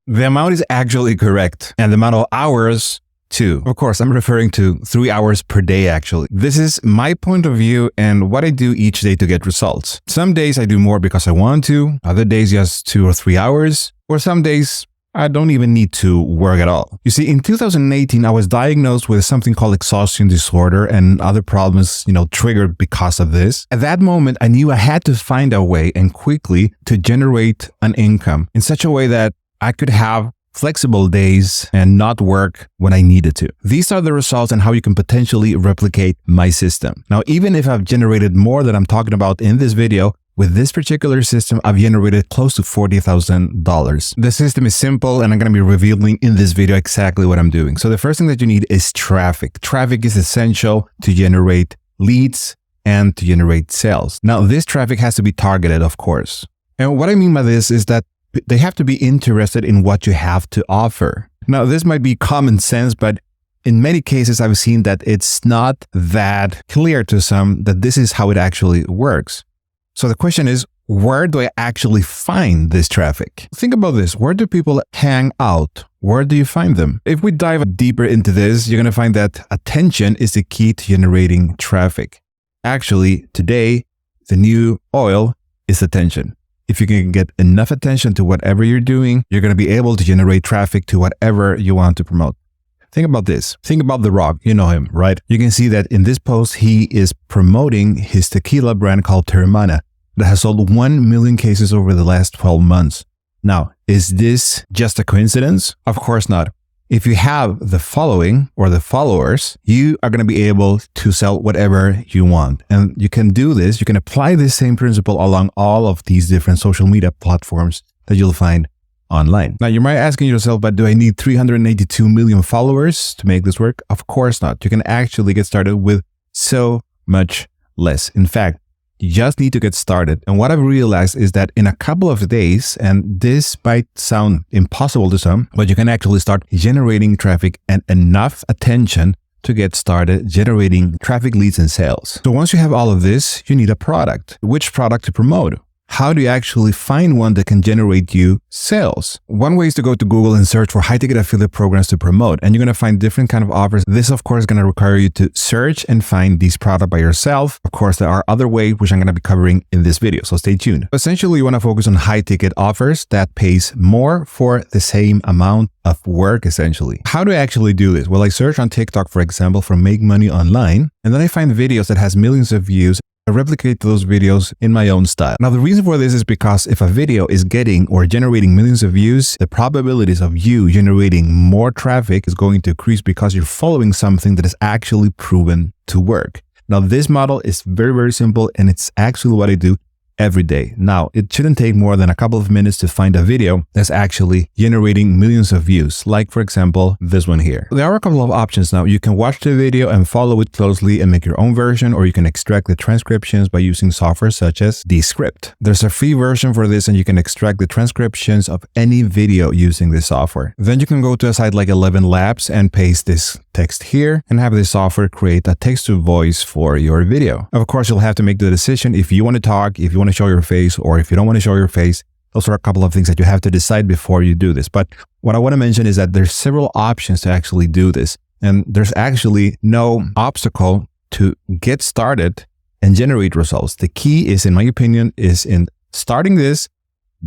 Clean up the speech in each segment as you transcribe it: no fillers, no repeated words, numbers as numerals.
The amount is actually correct, and the amount of hours too. Of course, I'm referring to 3 hours per day actually. This is my point of view and what I do each day to get results. Some days I do more because I want to, other days just 2 or 3 hours, or some days I don't even need to work at all. You see, in 2018, I was diagnosed with something called exhaustion disorder and other problems, triggered because of this. At that moment, I knew I had to find a way and quickly to generate an income in such a way that I could have flexible days and not work when I needed to. These are the results and how you can potentially replicate my system. Now, even if I've generated more than I'm talking about in this video, with this particular system, I've generated close to $40,000. The system is simple and I'm going to be revealing in this video exactly what I'm doing. So the first thing that you need is traffic. Traffic is essential to generate leads and to generate sales. Now, this traffic has to be targeted, of course. And what I mean by this is that they have to be interested in what you have to offer. Now, this might be common sense, but in many cases, I've seen that it's not that clear to some that this is how it actually works. So the question is, where do I actually find this traffic? Think about this. Where do people hang out? Where do you find them? If we dive deeper into this, you're going to find that attention is the key to generating traffic. Actually, today, the new oil is attention. If you can get enough attention to whatever you're doing, you're going to be able to generate traffic to whatever you want to promote. Think about this. Think about The Rock. You know him, right? You can see that in this post, he is promoting his tequila brand called Teremana that has sold 1 million cases over the last 12 months. Now, is this just a coincidence? Of course not. If you have the following or the followers, you are going to be able to sell whatever you want. And you can do this. You can apply this same principle along all of these different social media platforms that you'll find online. Now, you might be asking yourself, but do I need 382 million followers to make this work? Of course not. You can actually get started with so much less. In fact, you just need to get started. And what I've realized is that in a couple of days, and this might sound impossible to some, but you can actually start generating traffic and enough attention to get started generating traffic, leads, and sales. So once you have all of this, you need a product. Which product to promote? How do you actually find one that can generate you sales? One way is to go to Google and search for high-ticket affiliate programs to promote, and you're going to find different kind of offers. This, of course, is going to require you to search and find these products by yourself. Of course, there are other ways which I'm going to be covering in this video, so stay tuned. Essentially, you want to focus on high-ticket offers that pays more for the same amount of work, essentially. How do I actually do this? Well, I search on TikTok, for example, for Make Money Online, and then I find videos that has millions of views. I replicate those videos in my own style. Now, the reason for this is because if a video is getting or generating millions of views, the probabilities of you generating more traffic is going to increase because you're following something that is actually proven to work. Now, this model is very, very simple, and it's actually what I do every day. Now, it shouldn't take more than a couple of minutes to find a video that's actually generating millions of views, like, for example, this one here. There are a couple of options now. You can watch the video and follow it closely and make your own version, or you can extract the transcriptions by using software such as Descript. There's a free version for this, and you can extract the transcriptions of any video using this software. Then you can go to a site like 11 Labs and paste this text here and have this software create a text-to-voice for your video. Of course, you'll have to make the decision if you want to talk, if you want to show your face, or if you don't want to show your face. Those are a couple of things that you have to decide before you do this. But what I want to mention is that there's several options to actually do this. And there's actually no obstacle to get started and generate results. The key is, in my opinion, is in starting this,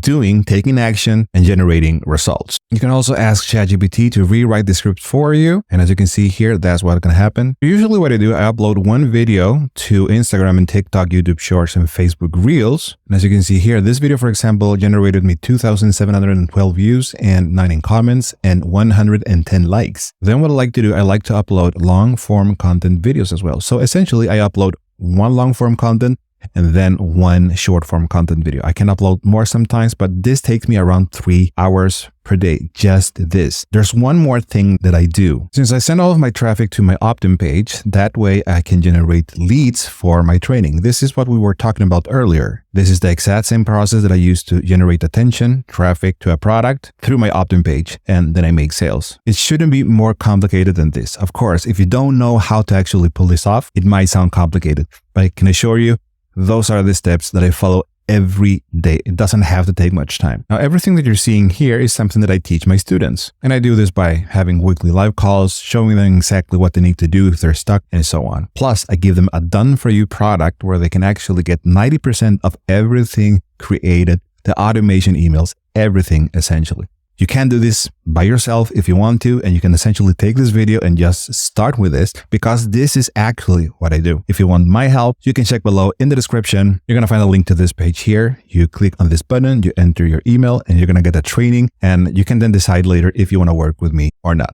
taking action, and generating results. You can also ask ChatGPT to rewrite the script for you. And as you can see here, that's what's going to happen. Usually what I do, I upload one video to Instagram and TikTok, YouTube Shorts, and Facebook Reels. And as you can see here, this video, for example, generated me 2,712 views and 19 comments and 110 likes. Then what I like to do, I like to upload long form content videos as well. So essentially I upload one long form content and then one short form content video. I can upload more sometimes, but this takes me around 3 hours per day, just this. There's one more thing that I do. Since I send all of my traffic to my opt-in page, that way I can generate leads for my training. This is what we were talking about earlier. This is the exact same process that I use to generate attention, traffic to a product through my opt-in page, and then I make sales. It shouldn't be more complicated than this. Of course, if you don't know how to actually pull this off, it might sound complicated, but I can assure you, those are the steps that I follow every day. It doesn't have to take much time. Now, everything that you're seeing here is something that I teach my students. And I do this by having weekly live calls, showing them exactly what they need to do if they're stuck, and so on. Plus, I give them a done-for-you product where they can actually get 90% of everything created, the automation emails, everything essentially. You can do this by yourself if you want to, and you can essentially take this video and just start with this, because this is actually what I do. If you want my help, you can check below in the description. You're going to find a link to this page here. You click on this button, you enter your email, and you're going to get a training, and you can then decide later if you want to work with me or not.